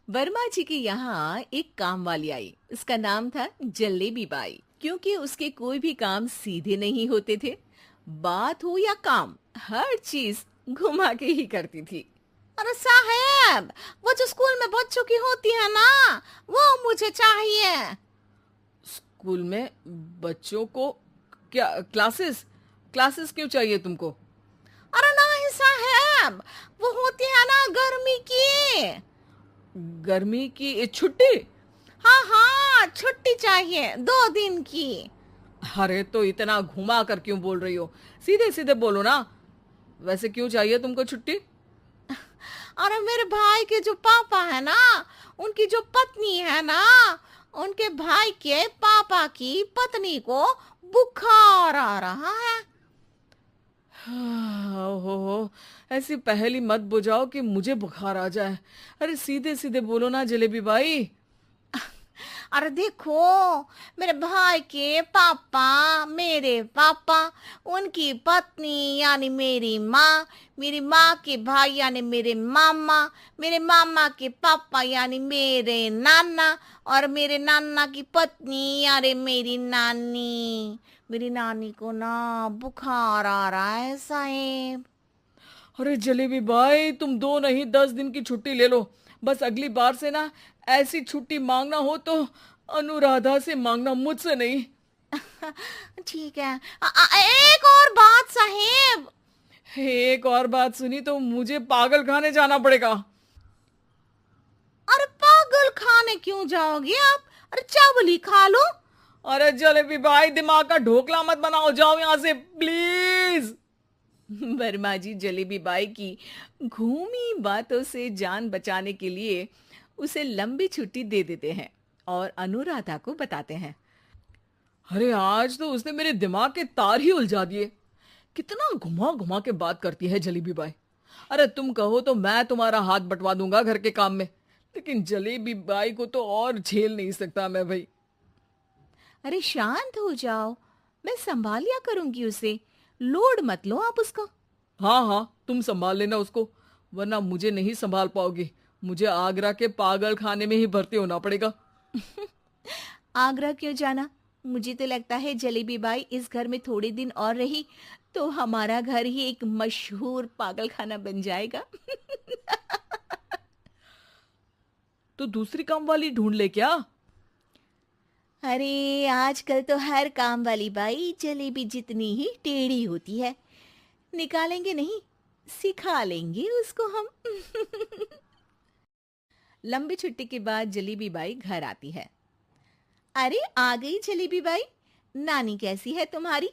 वर्मा जी के यहाँ एक काम वाली आई। उसका नाम था जलेबी बाई। क्योंकि उसके कोई भी काम सीधे नहीं होते थे, बात हो या काम, हर चीज घुमा के ही करती थी। अरे साहब, वो जो स्कूल में बच्चों की होती है ना, वो मुझे चाहिए। स्कूल में बच्चों को क्या क्लासेस क्लासेस क्यों चाहिए तुमको? अरे नहीं साहब, वो होती है ना गर्मी की। गर्मी की छुट्टी? हाँ हाँ, छुट्टी चाहिए 2 दिन की। अरे तो इतना घुमा कर क्यों बोल रही हो? सीधे सीधे बोलो ना। वैसे क्यों चाहिए तुमको छुट्टी? अरे मेरे भाई के जो पापा है ना, उनकी जो पत्नी है ना, उनके भाई के पापा की पत्नी को बुखार आ रहा है। ओहो, ऐसी पहेली मत बुझाओ कि मुझे बुखार आ जाए। अरे सीधे सीधे बोलो ना जलेबी बाई। अरे देखो, मेरे भाई के पापा, मेरे पापा, उनकी पत्नी यानी मेरी माँ के भाई यानी मेरे मामा के पापा यानी मेरे नाना, और मेरे नाना की पत्नी यानी मेरी नानी को ना बुखार आ रहा है साहेब। अरे जलेबी भाई, तुम 2 नहीं 10 दिन की छुट्टी ले लो। बस अगली बार से ना ऐसी छुट्टी मांगना हो तो अनुराधा से मांगना, मुझसे नहीं। ठीक है। एक और बात साहेब। एक और बात सुनी तो मुझे पागल खाने जाना पड़ेगा। अरे पागल खाने क्यों जाओगे आप? अरे चावल ही खा लो। अरे जलेबी भाई, दिमाग का ढोकला मत बनाओ, जाओ यहाँ से प्लीज। वर्मा जी जलेबी बाई की घूमी बातों से जान बचाने के लिए उसे लंबी छुट्टी दे देते हैं और अनुराधा को बताते हैं। अरे आज तो उसने मेरे दिमाग के तार ही उलझा दिए। कितना घुमा घुमा के बात करती है जलेबी बाई। अरे तुम कहो तो मैं तुम्हारा हाथ बंटवा दूंगा घर के काम में, लेकिन जलेबी बाई को तो और झेल नहीं सकता मैं भाई। अरे शांत हो जाओ, मैं संभाल लिया करूंगी उसे। लोड मत लो आप उसको। हाँ हाँ, तुम संभाल लेना उसको, वरना मुझे नहीं संभाल पाओगी। मुझे आगरा के पागल खाने में ही भर्ती होना पड़ेगा। आगरा क्यों जाना? मुझे तो लगता है जलेबी बाई इस घर में थोड़े दिन और रही तो हमारा घर ही एक मशहूर पागल खाना बन जाएगा। तो दूसरी काम वाली ढूंढ ले क्या? अरे आजकल तो हर काम वाली बाई जलेबी जितनी ही टेढ़ी होती है। निकालेंगे नहीं, सिखा लेंगे उसको हम। लंबी छुट्टी के बाद जलेबी बाई घर आती है। अरे आ गई जलेबी बाई, नानी कैसी है तुम्हारी?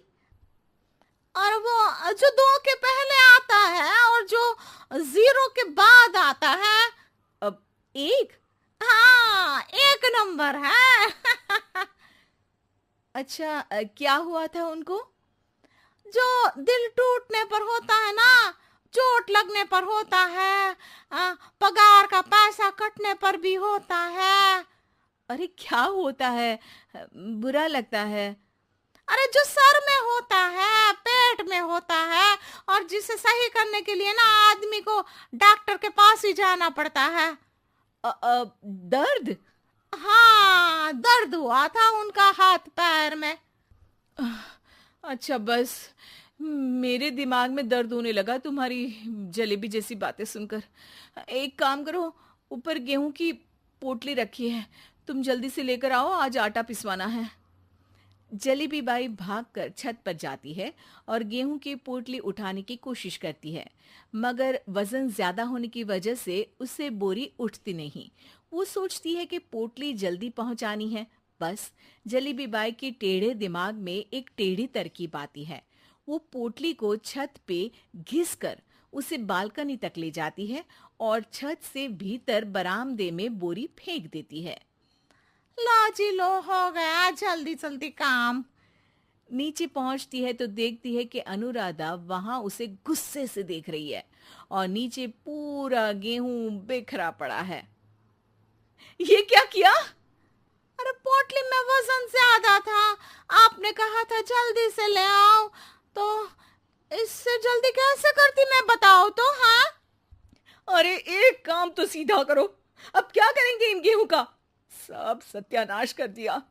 और वो जो 2 के पहले आता है और जो 0 के बाद आता है। अब एक। हाँ, 1 नंबर है। अच्छा, क्या हुआ था उनको? जो दिल टूटने पर होता है ना, चोट लगने पर होता है, पगार का पैसा कटने पर भी होता है। अरे क्या होता है? बुरा लगता है। अरे जो सर में होता है, पेट में होता है, और जिसे सही करने के लिए ना आदमी को डॉक्टर के पास ही जाना पड़ता है। दर्द? हाँ, दर्द हुआ था उनका हाथ पैर में। अच्छा बस, मेरे दिमाग में दर्द होने लगा तुम्हारी जलेबी जैसी बातें सुनकर। एक काम करो, ऊपर गेहूं की पोटली रखी है, तुम जल्दी से लेकर आओ, आज आटा पिसवाना है। जलेबी बाई भागकर छत पर जाती है और गेहूं की पोटली उठाने की कोशिश करती है, मगर वजन ज्यादा होने की वजह से उससे बोरी उठती नहीं। वो सोचती है कि पोटली जल्दी पहुंचानी है। बस जलेबी बाई के टेढ़े दिमाग में एक टेढ़ी तरकीब आती है। वो पोटली को छत पे घिस कर उसे बालकनी तक ले जाती है और छत से भीतर बरामदे में बोरी फेंक देती है। लो जी लो, हो गया जल्दी जल्दी काम। नीचे पहुंचती है तो देखती है कि अनुराधा वहां उसे गुस्से से देख रही है और नीचे पूरा गेहूं बिखरा पड़ा है। ये क्या किया? अरे पोटली में वजन ज्यादा था, आपने कहा था जल्दी से ले आओ, तो इससे जल्दी कैसे करती मैं बताओ तो। हाँ, अरे एक काम तो सीधा करो, अब क्या करेंगे इन गेहूं का? सब सत्यानाश कर दिया।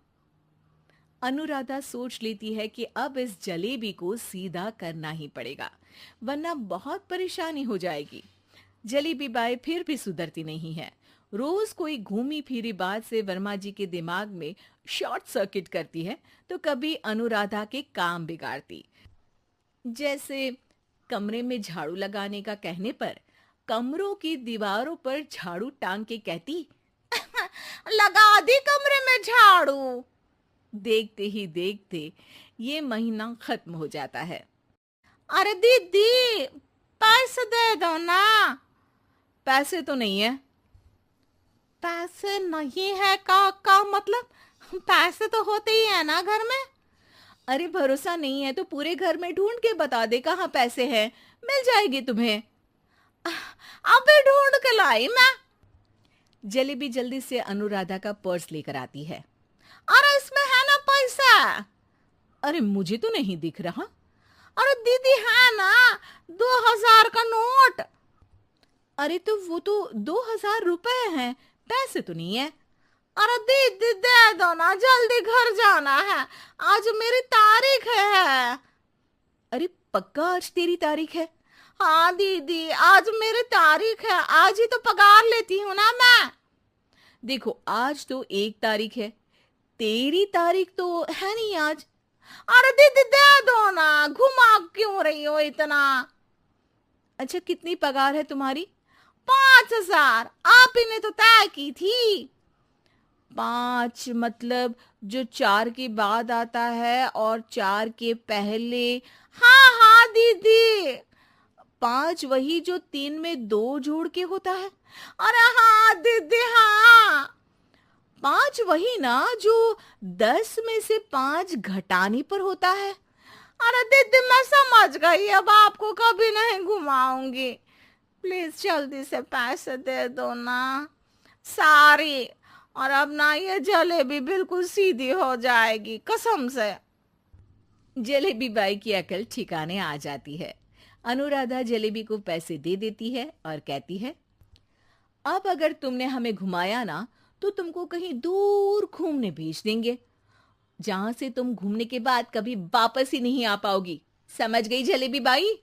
अनुराधा सोच लेती है कि अब इस जलेबी को सीधा करना ही पड़ेगा, वरना बहुत परेशानी हो जाएगी। जलेबी बाई फिर भी सुधरती नहीं है। रोज कोई घूमी फिरी बात से वर्मा जी के दिमाग में शॉर्ट सर्किट करती है, तो कभी अनुराधा के काम बिगाड़ती। जैसे कमरे में झाड़ू लगाने का कहने पर कमरों की दीवारों पर झाड़ू टांग के कहती, लगा दी कमरे में झाड़ू। देखते ही देखते ये महीना खत्म हो जाता है। अरे दीदी, पैसे दे दो ना। पैसे तो नहीं है। पैसे नहीं है का मतलब? पैसे तो होते ही है ना घर में। अरे भरोसा नहीं है तो पूरे घर में ढूंढ के बता दे कहाँ पैसे हैं, मिल जाएगी तुम्हें। अबे ढूंढ के लाई मैं। जलेबी जल्दी से अनुराधा का पर्स लेकर आती है। अरे इसमें है ना पैसा। अरे मुझे तो नहीं दिख रहा। अरे दीदी है ना, 2000 का नोट। अरे तो वो तो 2000 रुपए हैं, पैसे तो नहीं है। अरे दीदी दे दो ना, जल्दी घर जाना है, आज मेरी तारीख है। अरे पक्का आज तेरी तारीख है? हाँ दीदी, आज मेरी तारीख है, आज ही तो पगार लेती हूँ ना मैं। देखो आज तो 1 तारीख है, तेरी तारीख तो है नहीं आज। अरे दीदी दे दो ना, घुमा क्यों रही हो इतना? अच्छा कितनी पगार है तुम्हारी? 5000, आप ही ने तो तय की थी। 5 मतलब जो 4 के बाद आता है और 4 के पहले। हाँ हाँ दीदी। 5 वही जो 3 में 2 जोड़ के होता है। अरे हाँ दीदी हाँ। 5 वही ना जो 10 में से 5 घटाने पर होता है। अरे दीदी मैं समझ गई, अब आपको कभी नहीं घुमाऊंगी। प्लीज जल्दी से पैसे दे दो ना, सारी। और अब ना ये जलेबी बिल्कुल सीधी हो जाएगी कसम से। जलेबी बाई की अकल ठिकाने आ जाती है। अनुराधा जलेबी को पैसे दे देती है और कहती है, अब अगर तुमने हमें घुमाया ना तो तुमको कहीं दूर घूमने भेज देंगे, जहां से तुम घूमने के बाद कभी वापस ही नहीं आ पाओगी। समझ गई जलेबी बाई?